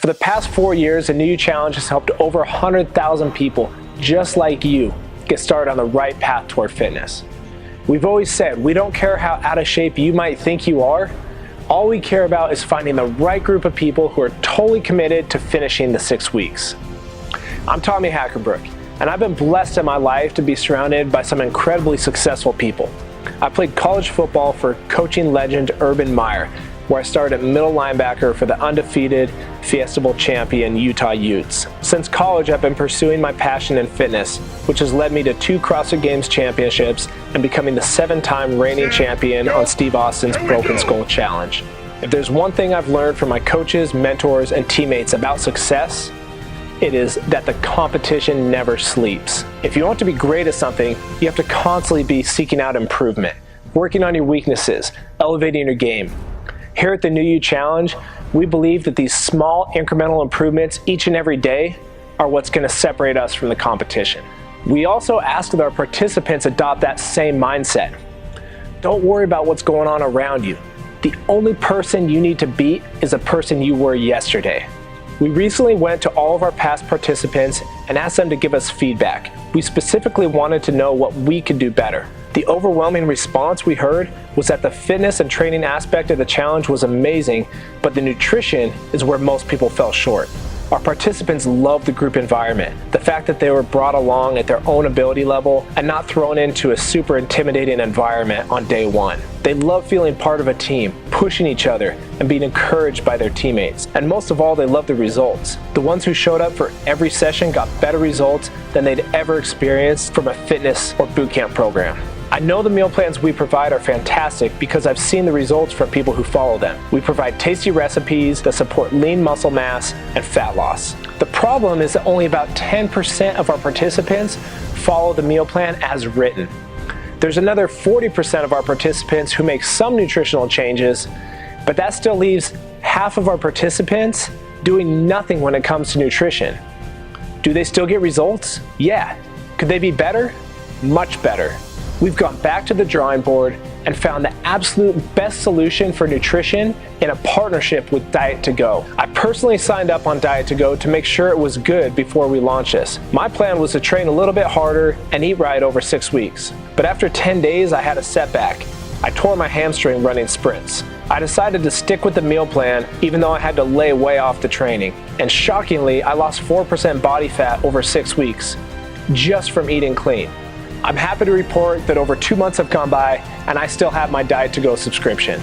For the past 4 years, the New You Challenge has helped over 100,000 people just like you get started on the right path toward fitness. We've always said we don't care how out of shape you might think you are. All we care about is finding the right group of people who are totally committed to finishing the 6 weeks. I'm Tommy Hackerbrook, and I've been blessed in my life to be surrounded by some incredibly successful people. I played college football for coaching legend Urban Meyer, where I started at middle linebacker for the undefeated Fiesta Bowl champion Utah Utes. Since college, I've been pursuing my passion in fitness, which has led me to 2 CrossFit Games championships and becoming the 7-time reigning champion on Steve Austin's Broken Skull Challenge. If there's one thing I've learned from my coaches, mentors, and teammates about success, it is that the competition never sleeps. If you want to be great at something, you have to constantly be seeking out improvement, working on your weaknesses, elevating your game. Here at the New You Challenge, we believe that these small incremental improvements each and every day are what's going to separate us from the competition. We also ask that our participants adopt that same mindset. Don't worry about what's going on around you. The only person you need to beat is the person you were yesterday. We recently went to all of our past participants and asked them to give us feedback. We specifically wanted to know what we could do better. The overwhelming response we heard was that the fitness and training aspect of the challenge was amazing, but the nutrition is where most people fell short. Our participants loved the group environment, the fact that they were brought along at their own ability level and not thrown into a super intimidating environment on day one. They loved feeling part of a team, pushing each other, and being encouraged by their teammates. And most of all, they loved the results. The ones who showed up for every session got better results than they'd ever experienced from a fitness or boot camp program. I know the meal plans we provide are fantastic because I've seen the results from people who follow them. We provide tasty recipes that support lean muscle mass and fat loss. The problem is that only about 10% of our participants follow the meal plan as written. There's another 40% of our participants who make some nutritional changes, but that still leaves half of our participants doing nothing when it comes to nutrition. Do they still get results? Yeah. Could they be better? Much better. We've gone back to the drawing board and found the absolute best solution for nutrition in a partnership with Diet2Go. I personally signed up on Diet2Go to make sure it was good before we launched this. My plan was to train a little bit harder and eat right over 6 weeks. But after 10 days, I had a setback. I tore my hamstring running sprints. I decided to stick with the meal plan even though I had to lay way off the training. And shockingly, I lost 4% body fat over 6 weeks just from eating clean. I'm happy to report that over 2 months have gone by and I still have my Diet2Go subscription.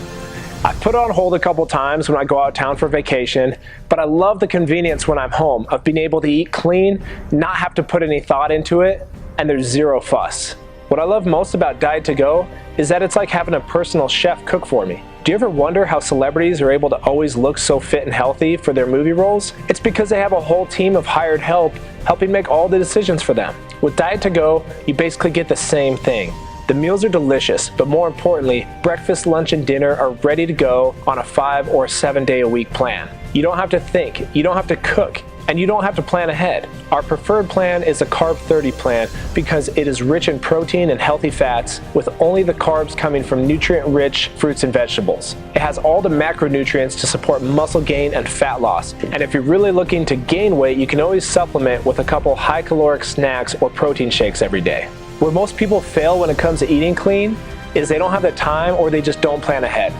I've put it on hold a couple times when I go out of town for vacation, but I love the convenience when I'm home of being able to eat clean, not have to put any thought into it, and there's zero fuss. What I love most about Diet2Go is that it's like having a personal chef cook for me. Do you ever wonder how celebrities are able to always look so fit and healthy for their movie roles? It's because they have a whole team of hired help helping make all the decisions for them. With Diet2Go, you basically get the same thing. The meals are delicious, but more importantly, breakfast, lunch, and dinner are ready to go on a 5 or 7 day a week plan. You don't have to think, you don't have to cook, and you don't have to plan ahead. Our preferred plan is a Carb 30 plan because it is rich in protein and healthy fats with only the carbs coming from nutrient-rich fruits and vegetables. It has all the macronutrients to support muscle gain and fat loss. And if you're really looking to gain weight, you can always supplement with a couple high-caloric snacks or protein shakes every day. Where most people fail when it comes to eating clean is they don't have the time or they just don't plan ahead.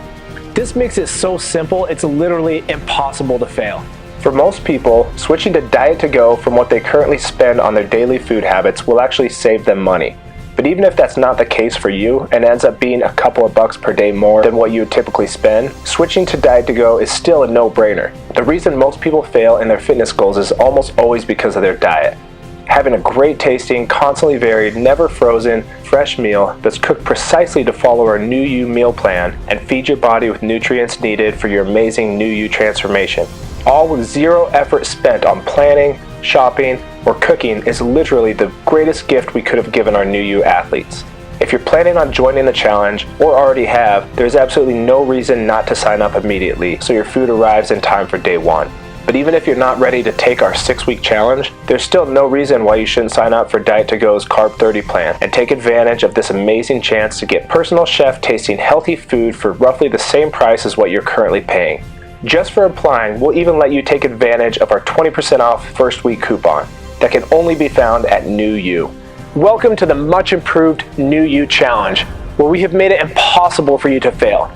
This makes it so simple, it's literally impossible to fail. For most people, switching to Diet2Go from what they currently spend on their daily food habits will actually save them money. But even if that's not the case for you and ends up being a couple of bucks per day more than what you would typically spend, switching to Diet2Go is still a no-brainer. The reason most people fail in their fitness goals is almost always because of their diet. Having a great tasting, constantly varied, never frozen, fresh meal that's cooked precisely to follow our New You meal plan and feed your body with nutrients needed for your amazing New You transformation. All with zero effort spent on planning, shopping, or cooking is literally the greatest gift we could have given our New You athletes. If you're planning on joining the challenge or already have, there's absolutely no reason not to sign up immediately so your food arrives in time for day one. But even if you're not ready to take our 6-week challenge, there's still no reason why you shouldn't sign up for Diet2Go's Carb 30 plan and take advantage of this amazing chance to get personal chef tasting healthy food for roughly the same price as what you're currently paying. Just for applying, we'll even let you take advantage of our 20% off first week coupon that can only be found at New You. Welcome to the much improved New You Challenge, where we have made it impossible for you to fail.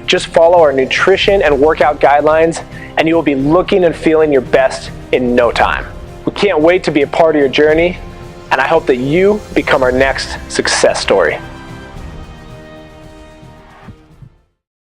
Just follow our nutrition and workout guidelines, and you will be looking and feeling your best in no time. We can't wait to be a part of your journey, and I hope that you become our next success story.